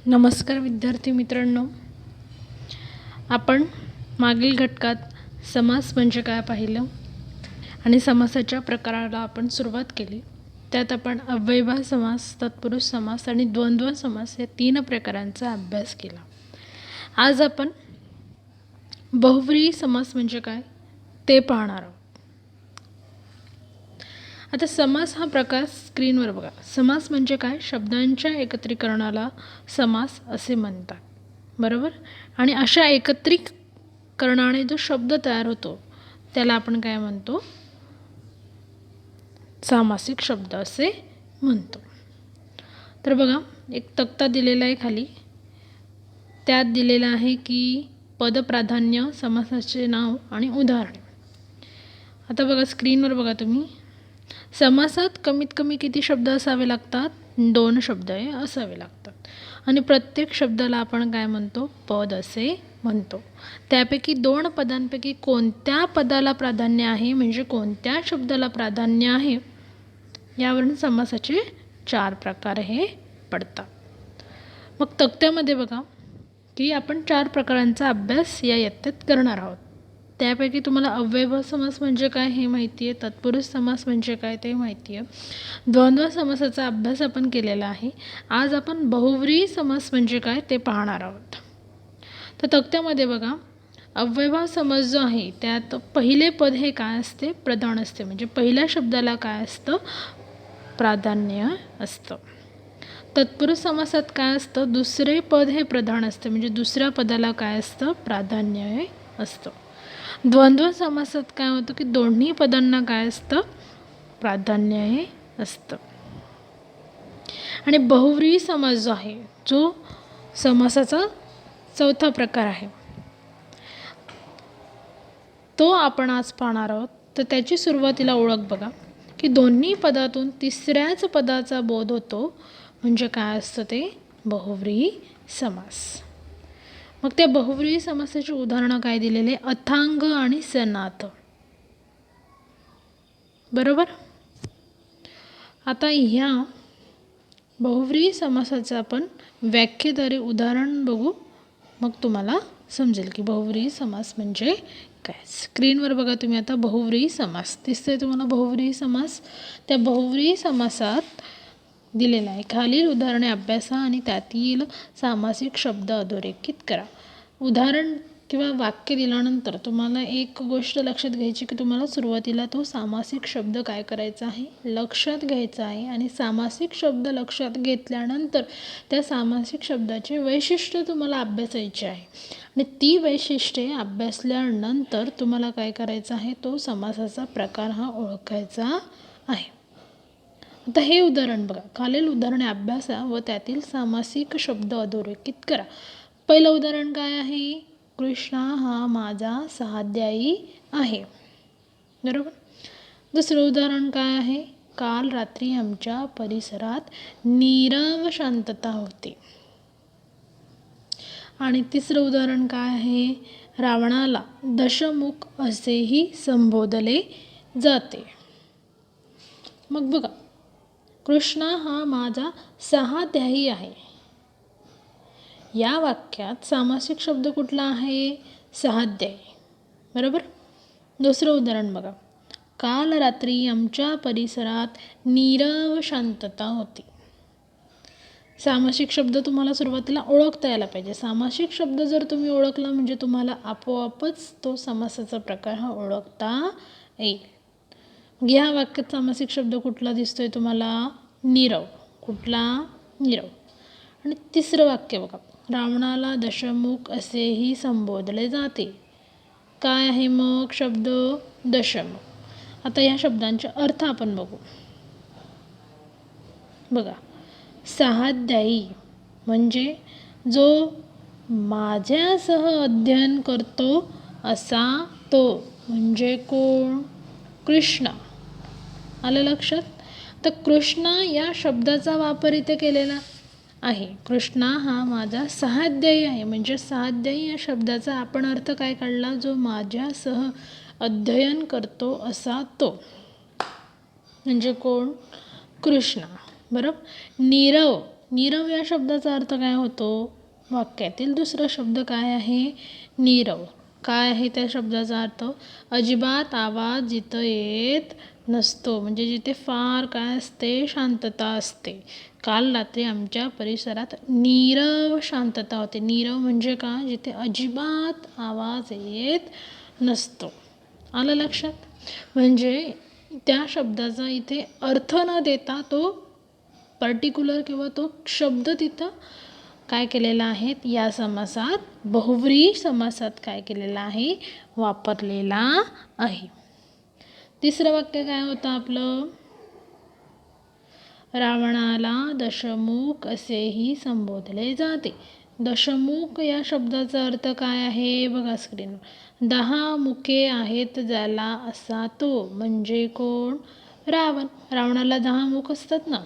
नमस्कार विद्यार्थी मित्रांनो, आपण मागील घटकात समास म्हणजे काय पाहिलं आणि समासाच्या प्रकाराला आपण सुरुवात केली. त्यात आपण अव्ययभाव समास, तत्पुरुष समास आणि द्वंद्व समास या 3 प्रकारांचा अभ्यास केला. आज आपण बहुव्रीही समास म्हणजे काय ते पाहणार आहोत. आता समास हा प्रकार स्क्रीनवर बघा. समास म्हणजे काय? शब्दांच्या एकत्रीकरणाला समास असे म्हणतात, बरोबर. आणि अशा एकत्रीकरणाने जो शब्द तयार होतो त्याला आपण काय म्हणतो? सामासिक शब्द असे म्हणतो. तर बघा, एक तक्ता दिलेला आहे खाली. त्यात दिलेलं आहे की पदप्राधान्य, समासाचे नाव आणि उदाहरणे. आता बघा स्क्रीनवर बघा तुम्ही. समासात कमीत कमी किती शब्द असावे लागतात? 2 शब्द असावे लागतात. आणि प्रत्येक शब्दाला आपण काय म्हणतो? पद असे म्हणतो. त्यापैकी 2 पदांपैकी कोणत्या पदाला प्राधान्य आहे, म्हणजे कोणत्या शब्दाला प्राधान्य आहे, यावरून समासाचे 4 प्रकार हे पडतात. मग तक्त्यामध्ये बघा की आपण 4 प्रकारांचा अभ्यास या इयत्तेत करणार आहोत. त्यापैकी तुम्हाला अव्ययभाव समास म्हणजे काय हे माहिती आहे, तत्पुरुष समास म्हणजे काय ते माहिती आहे, द्वंद्व समासाचा अभ्यास आपण केलेला आहे. आज आपण बहुव्रीही समास म्हणजे काय ते पाहणार आहोत. तर तक्त्यामध्ये बघा, अव्ययभाव समास जो आहे त्यात पहिले पद हे काय असते? प्रधान असते. म्हणजे पहिल्या शब्दाला काय असतं? प्राधान्य असतं. तत्पुरुष समासात काय असतं? दुसरे पद हे प्रधान असते. म्हणजे दुसऱ्या पदाला काय असतं? प्राधान्य हे असतं. द्वंद्व समासात काय होतं की दोन्ही पदांना काय असतं? प्राधान्य हे असतं. आणि बहुव्रीही समास जो आहे, जो समासाचा 4था प्रकार आहे, तो आपण आज पाहणार आहोत. तर त्याची सुरुवातीला ओळख बघा की दोन्ही पदातून तिसऱ्याच पदाचा बोध होतो. म्हणजे काय असतं ते? बहुव्रीही समास. मग त्या बहुव्रीही समासाची उदाहरणं काय दिलेले? अथांग आणि सनाथ, बरोबर. आता ह्या बहुव्रीही समासाचं आपण व्याख्येद्वारे उदाहरण बघू, मग तुम्हाला समजेल की बहुव्रीही समास म्हणजे काय. स्क्रीनवर बघा तुम्ही आता बहुव्रीही समास दिसतंय तुम्हाला. बहुव्रीही समास, त्या बहुव्रीही समासात दिलेला आहे खालील उदाहरणे अभ्यासा आणि त्यातील सामासिक शब्द अधोरेखित करा. उदाहरण किंवा वाक्य दिल्यानंतर तुम्हाला एक गोष्ट लक्षात घ्यायची की तुम्हाला सुरुवातीला तो सामासिक शब्द काय करायचा आहे? लक्षात घ्यायचा आहे. आणि सामासिक शब्द लक्षात घेतल्यानंतर त्या सामासिक शब्दाचे वैशिष्ट्य तुम्हाला अभ्यासायचे आहे. आणि ती वैशिष्ट्ये अभ्यासल्यानंतर तुम्हाला काय करायचं आहे? तो समासाचा प्रकार हा ओळखायचा आहे. आता हे उदाहरण बघा. खालील उदाहरणे अभ्यासा व त्यातील सामासिक शब्द अधोरेखित करा. पहिलं उदाहरण काय आहे? कृष्णा हा माझा सहाध्यायी आहे, बरोबर. दुसरं उदाहरण काय आहे? काल रात्री आमच्या परिसरात नीरव शांतता होती. आणि तिसरं उदाहरण काय आहे? रावणाला दशमुख असेही संबोधले जाते. मग बघा, कृष्णा हा माझा सहाध्यायी आहे. या वाक्यात सामासिक शब्द कुठला आहे? सहाध्यायी, बरोबर. दुसरं उदाहरण बघा. काल रात्री आमच्या परिसरात नीरव शांतता होती. सामासिक शब्द तुम्हाला सुरुवातीला ओळखता यायला पाहिजे. सामासिक शब्द जर तुम्ही ओळखला म्हणजे तुम्हाला आपोआपच तो समासाचा प्रकार हा ओळखता येईल. या वाक्यात सामासिक शब्द कुठला दिसतोय तुम्हाला? नीरव. कुठला? नीरव. आणि तिसरं वाक्य बघा. रावणाला दशमुख असेही संबोधले जाते. काय आहे मग शब्द? दशमुख. आता या शब्दांचे अर्थ आपण बघू. बघा, सहाध्यायी म्हणजे जो माझ्यासह अध्ययन करतो असा तो. म्हणजे कोण? कृष्ण. आलं लक्षात? तर कृष्णा या शब्दाचा वापर इथे केलेला आहे. कृष्णा हा माझा सहाध्यायी आहे. म्हणजे सहाध्यायी या शब्दाचा आपण अर्थ काय काढला? जो माझ्यासह अध्ययन करतो असा तो. म्हणजे कोण? कृष्णा, बरोबर. नीरव. नीरव या शब्दाचा अर्थ काय होतो? वाक्यातील दुसरा शब्द काय आहे? नीरव. काय आहे त्या शब्दाचा अर्थ? अजिबात आवाज जिथं येत नसतो, म्हणजे जिथे फार काय असते? शांतता असते. काल रात्री आमच्या परिसरात नीरव शांतता होती. नीरव म्हणजे का? जिथे अजिबात आवाज येत नसतो. आलं लक्षात? म्हणजे त्या शब्दाचा इथे अर्थ न देता तो पर्टिक्युलर किंवा तो शब्द तिथं काय केलेला आहे? या समासात, बहुव्रीही समासात काय केलेला आहे? वापरलेला आहे. तिसरं वाक्य काय होतं आपलं? रावणाला दशमुख असेही संबोधले जाते. दशमुख या शब्दाचा अर्थ काय आहे? बघा स्क्रीनवर. 10 मुखे आहेत ज्याला असा तो, म्हणजे कोण? रावण. रावणाला 10 मुख असतात ना,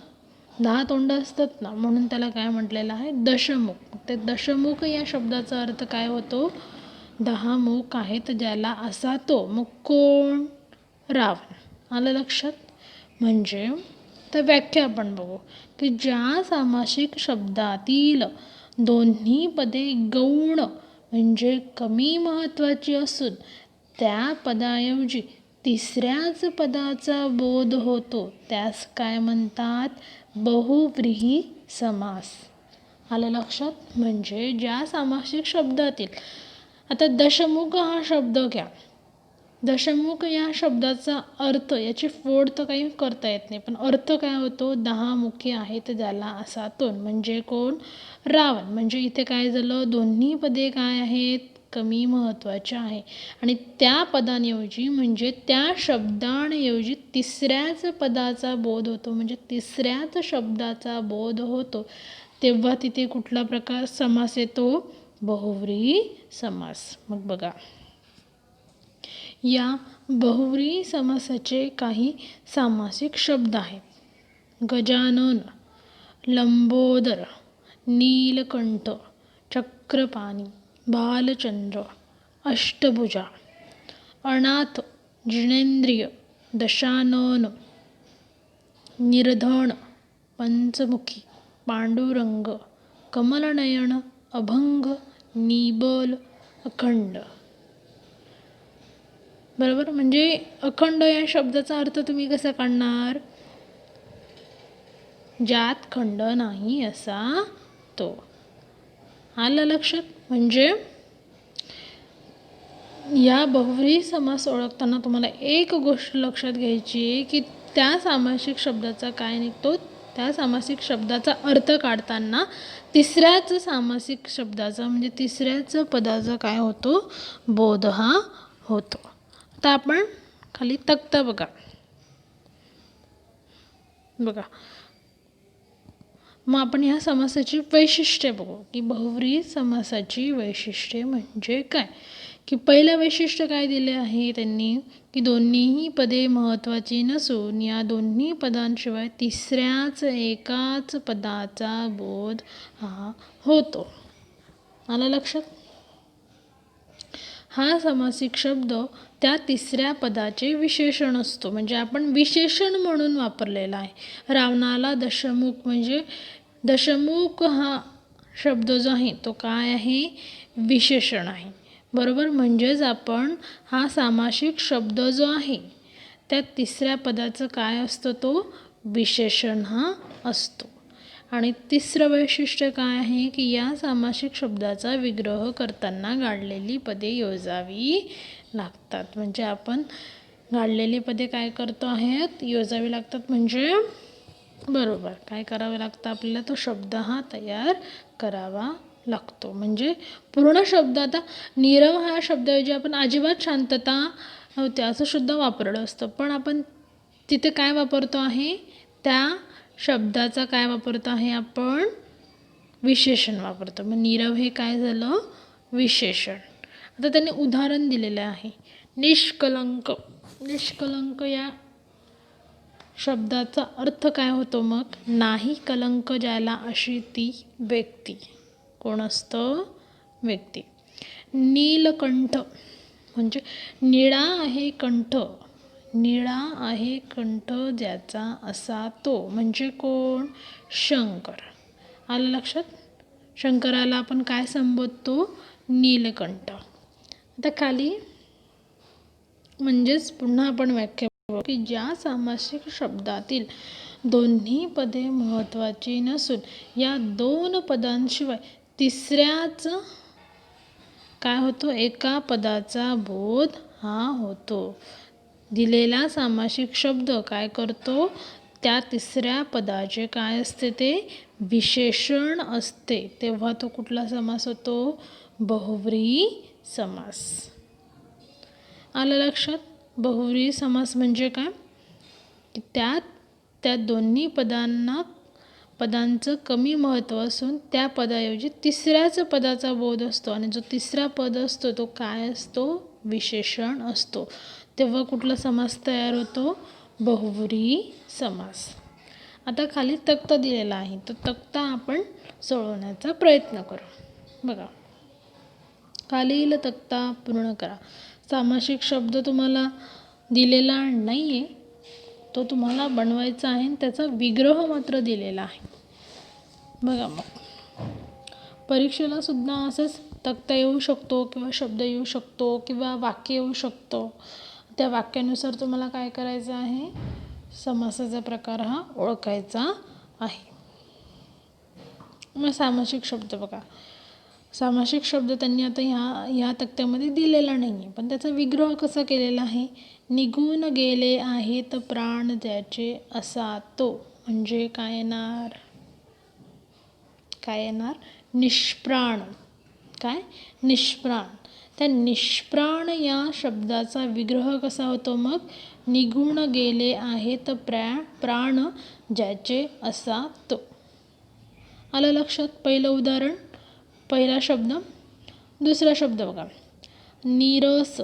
10 तोंड असतात ना, म्हणून त्याला काय म्हटलेलं आहे? दशमुख. ते दशमुख या शब्दाचा अर्थ काय होतो? 10 मुख आहेत ज्याला असा तो. मग कोण? रावण. आलं लक्षात? म्हणजे तर व्याख्या आपण बघू की ज्या सामासिक शब्दातील दोन्ही पदे गौण म्हणजे कमी महत्त्वाची असून त्या पदाऐवजी तिसऱ्याच पदाचा बोध होतो त्यास काय म्हणतात? बहुव्रीही समास. आलं लक्षात? म्हणजे ज्या सामासिक शब्दातील, आता दशमुख हा शब्द घ्या. दशमुख या शब्दाचा अर्थ, याची फोड तर काही करता येत नाही, पण अर्थ काय होतो? 10 मुखे आहेत ज्याला असा तो, म्हणजे कोण? रावण. म्हणजे इथे काय झालं? दोन्ही पदे काय आहेत? कमी महत्त्वाचे आहे आणि त्या पदांऐवजी म्हणजे त्या शब्दांऐवजी तिसऱ्याच पदाचा बोध होतो, म्हणजे तिसऱ्याच शब्दाचा बोध होतो, तेव्हा तिथे कुठला प्रकार समास येतो? बहुव्रीही समास. मग बघा, या बहुव्रीही समासाचे काही सामासिक शब्द आहेत. गजानन, लंबोदर, नीलकंठ, चक्रपाणी, भालचंद्र, अष्टभुजा, अनाथ, जिनेंद्रिय, दशानन, निर्धन, पंचमुखी, पांडुरंग, कमलनयन, अभंग, निबल, अखंड. बरोबर? म्हणजे अखंड या शब्दाचा अर्थ तुम्ही कसा काढणार? ज्यात खंड नाही असा तो. आलं लक्षात? म्हणजे या बहुव्रीही समास ओळखताना तुम्हाला एक गोष्ट लक्षात घ्यायची आहे की त्या सामासिक शब्दाचा काय निघतो? त्या सामासिक शब्दाचा अर्थ काढताना तिसऱ्याच सामासिक शब्दाचा म्हणजे तिसऱ्याच पदाचा काय होतो? बोध हा होतो. आता आपण खाली तक्ता बघा. मग आपण ह्या समासाची वैशिष्ट्ये बघू की बहुव्रीही समासाची वैशिष्ट्ये म्हणजे काय. की पहिलं वैशिष्ट्य काय दिले आहे त्यांनी? की दोन्हीही पदे महत्त्वाची नसून या दोन्ही पदांशिवाय तिसऱ्याच एकाच पदाचा बोध हा होतो. आलं लक्षात? हा समासिक शब्द त्या तिसऱ्या पदाचे विशेषण असतो, म्हणजे आपण विशेषण म्हणून वापरलेला आहे. रावणाला दशमुख, म्हणजे दशमुख हा शब्द जो आहे तो काय आहे? विशेषण आहे. बरोबर? म्हणजेच आपण हा सामासिक शब्द जो आहे त्या तिसऱ्या पदाचं काय असतो? तो विशेषण हा असतो. आणि तिसरं वैशिष्ट्य काय आहे? की या सामासिक शब्दाचा विग्रह करताना गाळलेली पदे योजावी लागतात. म्हणजे आपण गाळलेली पदे काय करतो आहेत? योजावी लागतात. म्हणजे बरोबर काय करावं लागतं आपल्याला? तो शब्द हा तयार करावा लागतो. म्हणजे पूर्ण शब्द, आता नीरव हा शब्दाऐवजी आपण अजिबात शांतता नव्हती असं सुद्धा वापरलं असतं, पण आपण तिथे काय वापरतो आहे? त्या शब्दाचा काय वापरतो आहे आपण? विशेषण वापरतो. मग नीरव हे काय झालं? विशेषण. आता त्यांनी उदाहरण दिलेलं आहे. निष्कलंक. निष्कलंक या शब्दाचा अर्थ काय होतो मग? नाही कलंक ज्याला अशी ती व्यक्ती. कोण असतं? व्यक्ती. नीलकंठ म्हणजे निळा आहे कंठ, निळा आहे कंठ ज्याचा असा तो, म्हणजे कोण? शंकर. आलं लक्षात? शंकराला आपण काय संबोधतो? नीलकंठ. आता खाली म्हणजेच पुन्हा आपण व्याख्या बघू की ज्या सामासिक शब्दातील दोन्ही पदे महत्त्वाची नसून या 2 पदांशिवाय तिसऱ्याच काय होतो? एका पदाचा बोध हा होतो. दिलेला सामासिक शब्द काय करतो? त्या तिसऱ्या पदाचे काय असते? ते विशेषण असते. तेव्हा तो कुठला समास होतो? बहुव्रीही समास. आलं लक्षात? बहुव्रीही समास म्हणजे काय? की त्या दोन्ही पदांचं कमी महत्त्व असून त्या पदाऐवजी तिसऱ्याच पदाचा बोध असतो आणि जो तिसरा पद असतो तो काय असतो? विशेषण असतो. तेव्हा कुठला समास तयार होतो? बहुव्रीही समास. आता खाली तक्ता दिलेला आहे, तो तक्ता आपण सोडवण्याचा प्रयत्न करू. बघा, खालील तक्ता पूर्ण करा. सामासिक शब्द तुम्हाला दिलेला नाही आहे, तो तुम्हाला बनवायचा आहे. त्याचा विग्रह मात्र दिलेला आहे. बघा, मग परीक्षेला सुद्धा असंच तक्ता येऊ शकतो किंवा शब्द येऊ शकतो किंवा वाक्य येऊ शकतो. त्या वाक्यानुसार तुम्हाला काय करायचं आहे? समासाचा प्रकार हा ओळखायचा आहे. मग सामासिक शब्द बघा, सामासिक शब्द त्यांनी आता ह्या तक्त्यामध्ये दिलेला नाही आहे, पण त्याचा विग्रह कसा केलेला आहे? निघून गेले आहेत प्राण त्याचे असा तो. म्हणजे काय येणार? निष्प्राण. काय? निष्प्राण. त्या निष्प्राण या शब्दाचा विग्रह कसा होतो मग? निघून गेले आहेत प्राण ज्याचे असा तो. आलं लक्षात? पहिलं उदाहरण, पहिला शब्द. दुसरा शब्द बघा, नीरस.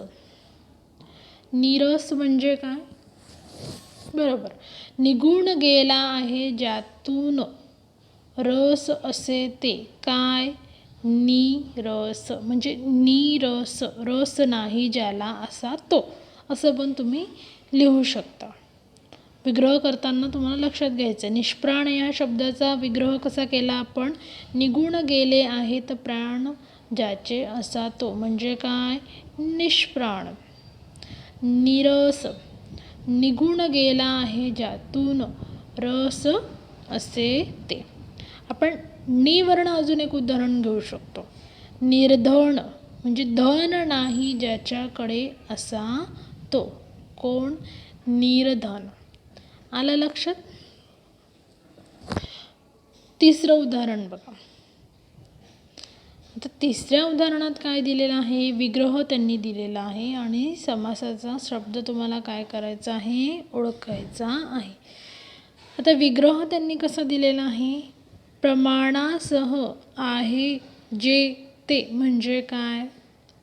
नीरस म्हणजे काय? बरोबर, निघून गेला आहे ज्यातून रस असे ते. काय? नीरस म्हणजे नीरस, रस नाही ज्याला असा तो, असं पण तुम्ही लिहू शकता. विग्रह करताना तुम्हाला लक्षात घ्यायचं, निष्प्राण या शब्दाचा विग्रह कसा केला आपण? निघून गेले आहेत प्राण ज्याचे असा तो. म्हणजे काय? निष्प्राण. नीरस, निघून गेला आहे ज्यातून रस असे ते. आपण नी-वर्ण अजून एक उदाहरण घेऊ शकतो. निर्धन म्हणजे धन नाही ज्याच्याकडे असा तो. कोण? निर्धन. आलं लक्षात? तिसरं उदाहरण बघा. आता तिसऱ्या उदाहरणात काय दिलेलं आहे? विग्रह त्यांनी दिलेला आहे आणि समासाचा शब्द तुम्हाला काय करायचा आहे? ओळखायचा आहे. आता विग्रह त्यांनी कसा दिलेला आहे? प्रमाणासह आहे जे ते. म्हणजे काय?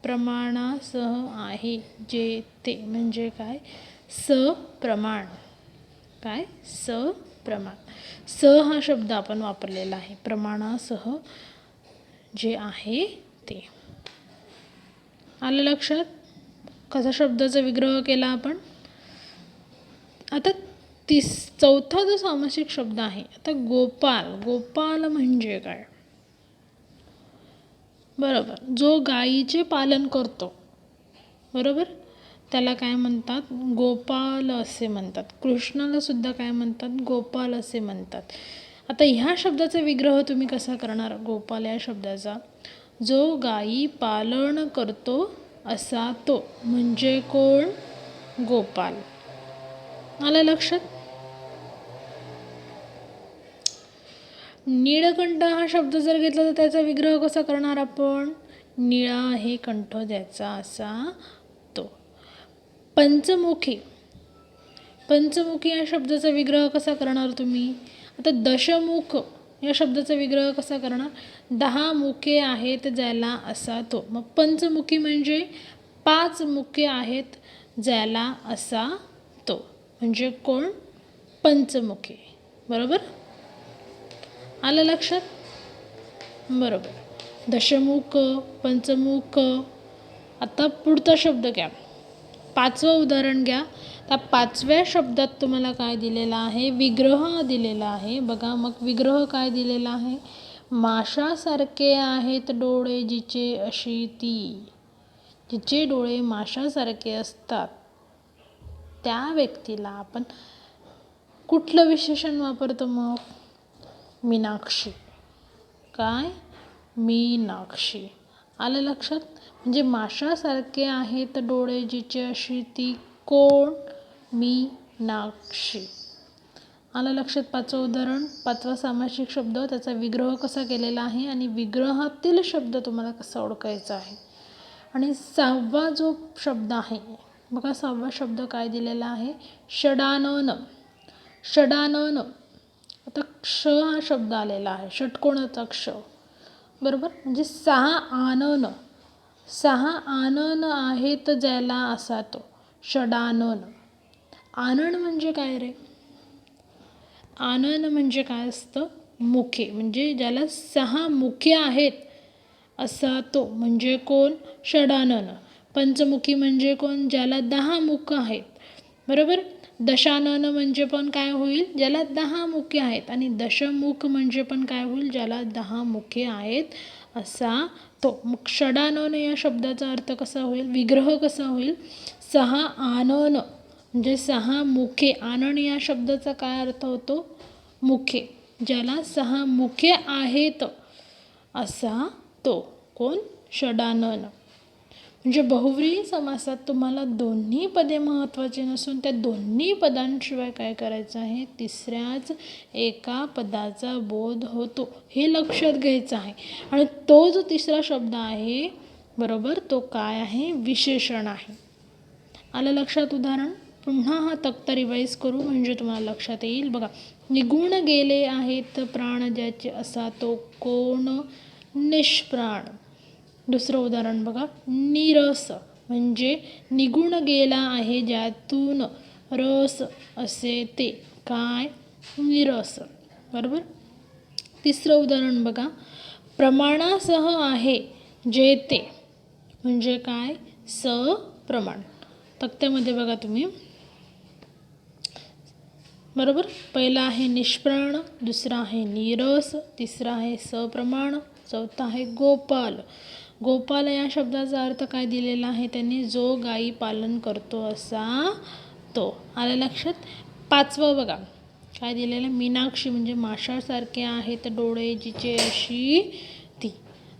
प्रमाणासह आहे जे ते म्हणजे काय? सप्रमाण. काय? सप्रमाण. स हा शब्द आपण वापरलेला आहे. प्रमाणासह जे आहे ते. आलं लक्षात? कसा शब्दाचा विग्रह केला आपण? आता चौथा जो सामासिक शब्द आहे, आता गोपाल. गोपाल म्हणजे काय? बरोबर, जो गायीचे पालन करतो, बरोबर, त्याला काय म्हणतात? गोपाल असे म्हणतात. कृष्णाला सुद्धा काय म्हणतात? गोपाल असे म्हणतात. आता ह्या शब्दाचा विग्रह तुम्ही कसा करणार? गोपाल या शब्दाचा, जो गायी पालन करतो असा तो. म्हणजे कोण? गोपाल. आलं लक्षात? नीळकंठ हा शब्द जर घेतला तर त्याचा विग्रह कसा करणार आपण? निळा आहे कंठ ज्याचा असा तो. पंचमुखी. पंचमुखी या शब्दाचा विग्रह कसा करणार तुम्ही? आता दशमुख या शब्दाचा विग्रह कसा करणार? 10 मुखे आहेत ज्याला असा तो. मग पंचमुखी म्हणजे 5 मुखे आहेत ज्याला असा तो. म्हणजे कोण? पंचमुखी. बरोबर? आलं लक्षात? बरोबर. दशमुख, पंचमुख. आता पुढचा शब्द घ्या, 5वं उदाहरण घ्या. त्या 5व्या शब्दात तुम्हाला काय दिलेला आहे? विग्रह दिलेला आहे. बघा, मग विग्रह काय दिलेला आहे? माशासारखे आहेत डोळे जिचे अशी ती. जिचे डोळे माशासारखे असतात त्या व्यक्तीला आपण कुठलं विशेषण वापरतो मग? मीनाक्षी. काय? मीनाक्षी. आलं लक्षात? म्हणजे माशासारखे आहेत डोळे जिचे अशी ती कोण? मीनाक्षी. आलं लक्षात? 5वं उदाहरण, 5वा सामासिक शब्द, त्याचा विग्रह कसा केलेला आहे आणि विग्रहातील शब्द तुम्हाला कसा ओळखायचा आहे. आणि 6वा जो शब्द आहे बघा, 6वा शब्द काय दिलेला आहे? षडानन. षडानन. आता क्ष हा शब्द आलेला आहे, षटकोणाचा क्ष, बरोबर. म्हणजे 6 आनन. 6 आनन आहेत ज्याला असा तो षडानन. आनन म्हणजे काय रे? आनन म्हणजे काय असतं? मुखे. म्हणजे ज्याला 6 मुखे आहेत असा तो म्हणजे कोण? षडानन. पंचमुखी म्हणजे कोण? ज्याला 10 मुख आहेत, बरोबर. दशानन म्हणजे पण काय होईल? ज्याला 10 मुखे आहेत. आणि दशमुख म्हणजे पण काय होईल? ज्याला 10 मुखे आहेत असा तो. मग षडानन या शब्दाचा अर्थ कसा होईल? विग्रह कसा होईल? 6 आनन म्हणजे 6 मुखे. आनन या शब्दाचा काय अर्थ होतो? मुखे. ज्याला 6 मुखे आहेत असा तो कोण? षडानन. म्हणजे बहुव्रीही समासात तुम्हाला दोन्ही पदे महत्त्वाचे नसून त्या दोन्ही पदांशिवाय काय करायचं आहे? तिसऱ्याच एका पदाचा बोध होतो, हे लक्षात घ्यायचं आहे. आणि तो जो तिसरा शब्द आहे, बरोबर, तो काय आहे? विशेषण आहे. आलं लक्षात? उदाहरण पुन्हा हा तक्ता रिवाईज करू म्हणजे तुम्हाला लक्षात येईल. बघा, निघून गेले आहेत प्राण ज्याचे असा तो कोण? निष्प्राण. दुसरं उदाहरण बघा, नीरस म्हणजे निघून गेला आहे ज्यातून रस असे ते काय? नीरस, बरोबर. तिसरं उदाहरण बघा, प्रमाणासह आहे जे ते म्हणजे काय? सप्रमाण. तक्त्यामध्ये बघा तुम्ही, बरोबर. पहिला आहे निष्प्राण, दुसरा आहे नीरस, तिसरा आहे सप्रमाण, चौथा आहे गोपाल. गोपाल या शब्दाचा अर्थ काय दिलेला आहे त्यांनी? जो गायी पालन करतो असा तो. आलं लक्षात? 5वं बघा काय दिलेलं आहे? मीनाक्षी म्हणजे माशासारखे आहेत डोळे जिचे अशी ती.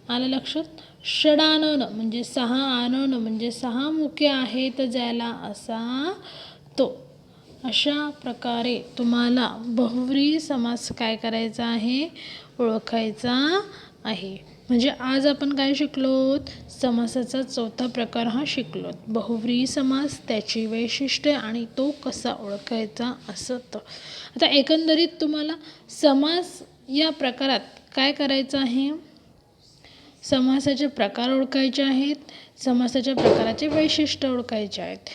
आलं लक्षात? षडानन म्हणजे 6 आनन म्हणजे 6 मुखे आहेत ज्याला असा तो. अशा प्रकारे तुम्हाला बहुव्रीही समास काय करायचा आहे? ओळखायचा आहे. म्हणजे आज आपण काय शिकलोत? समासाचा 4था प्रकार हा शिकलोत, बहुव्रीही समास, त्याची वैशिष्ट्ये आणि तो कसा ओळखायचा असं. आता एकंदरीत तुम्हाला समास या प्रकारात काय करायचं आहे? समासाचे प्रकार ओळखायचे आहेत, समासाच्या प्रकाराचे वैशिष्ट्य ओळखायचे आहेत.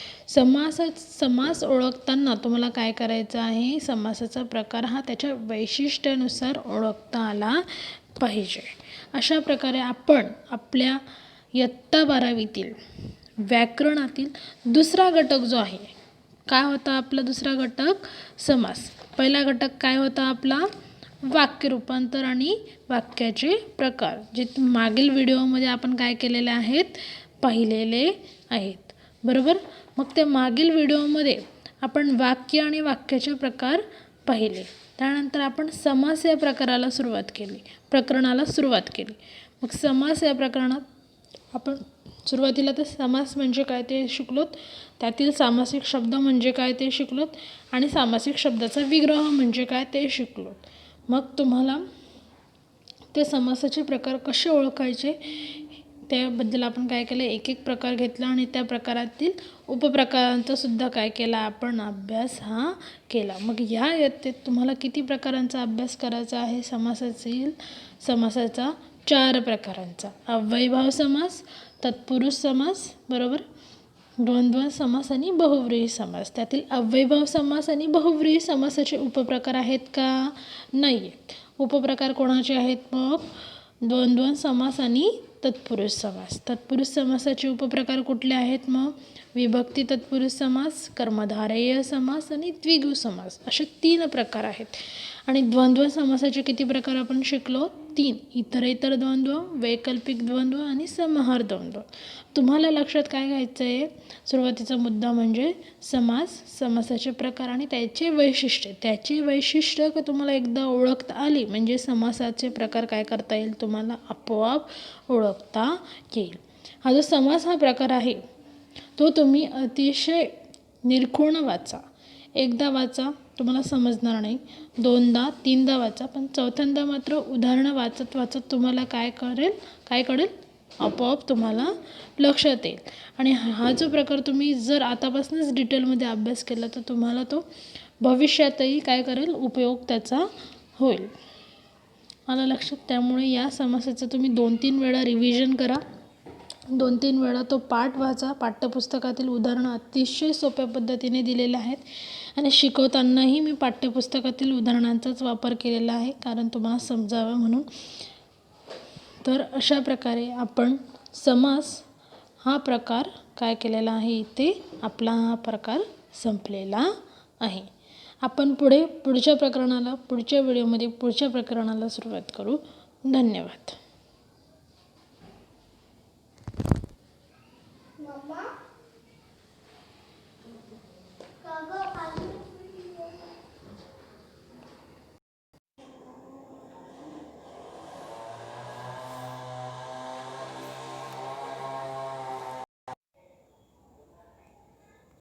समास ओळखताना तुम्हाला काय करायचं आहे? समासाचा प्रकार हा त्याच्या वैशिष्ट्यानुसार ओळखता आला पाहिजे. अशा प्रकारे आपण आपल्या इयत्ता 12वीतील व्याकरणातील दुसरा घटक जो आहे, काय होता आपला दुसरा घटक? समास. पहिला घटक काय होता आपला? वाक्य रूपांतर आणि वाक्याचे प्रकार, जे मागील व्हिडिओमध्ये आपण काय केलेले आहेत? पाहिलेले आहेत, बरोबर. मग त्या मागील व्हिडिओमध्ये आपण वाक्य आणि वाक्याचे प्रकार पाहिले. त्यानंतर आपण समास या प्रकाराला प्रकरणाला सुरुवात केली. मग समास या प्रकरणात आपण सुरुवातीला तर समास म्हणजे काय ते शिकलोत, त्यातील सामासिक शब्द म्हणजे काय ते शिकलोत, आणि सामासिक शब्दाचा विग्रह म्हणजे काय ते शिकलोत. मग तुम्हाला ते समासाचे प्रकार कसे ओळखायचे त्याबद्दल आपण काय केलं? एक एक प्रकार घेतला आणि त्या प्रकारातील उपप्रकारांचा सुद्धा काय केला? आपण अभ्यास हा केला. मग ह्या इयत्तेत तुम्हाला किती प्रकारांचा अभ्यास करायचा आहे? समासाचा 4 प्रकारांचा. अव्ययीभाव समास, तत्पुरुष समास, बरोबर, द्वंद्व समास आणि बहुव्रीही समास. त्यातील अव्ययीभाव समास आणि बहुव्रीही समासाचे उपप्रकार आहेत का? नाही आहेत. उपप्रकार कोणाचे आहेत मग? द्वंद्व समास आणि तत्पुरुष समास. तत्पुरुष समासाचे उपप्रकार कुठले आहेत मग? विभक्ती तत्पुरुष समास, कर्मधारय समास आणि द्विगु समास, असे 3 प्रकार आहेत. आणि द्वंद्व समासाचे किती प्रकार आपण शिकलो? 3. इतरेतर द्वंद्व, वैकल्पिक द्वंद्व आणि समाहार द्वंद्व. तुम्हाला लक्षात काय घ्यायचं आहे? सुरुवातीचा मुद्दा म्हणजे समास, समासाचे प्रकार आणि त्याचे वैशिष्ट्य. त्याची वैशिष्ट्य का तुम्हाला एकदा ओळखता आली म्हणजे समासाचे प्रकार काय करता येईल? तुम्हाला आपोआप ओळखता येईल. हा जो समास हा प्रकार आहे तो तुम्ही अतिशय निरखून वाचा. एकदा वाचा, तुम्हाला समजणार नाही. 2दा 3दा वाचा, पण चौथ्यांदा मात्र उदाहरणं वाचत वाचत तुम्हाला काय कळेल? आपोआप तुम्हाला लक्षात येईल. आणि हा जो प्रकार तुम्ही जर आतापासूनच डिटेलमध्ये अभ्यास केला तर तुम्हाला तो भविष्यातही काय करेल? उपयोग त्याचा होईल. आलं लक्षात? त्यामुळे या समासाचं तुम्ही 2-3 वेळा रिव्हिजन करा. 2-3 वेळा तो पाठ वाचा. पाठ्यपुस्तकातील उदाहरणं अतिशय सोप्या पद्धतीने दिलेले आहेत आणि शिकवतानाही मी पाठ्यपुस्तकातील उदाहरणांचाच वापर केलेला आहे, कारण तुम्हाला समजावं म्हणून. तर अशा प्रकारे आपण समास हा प्रकार काय केलेला आहे, इथे आपला हा प्रकार संपलेला आहे. आपण पुढच्या व्हिडिओमध्ये पुढच्या प्रकरणाला सुरुवात करू. धन्यवाद.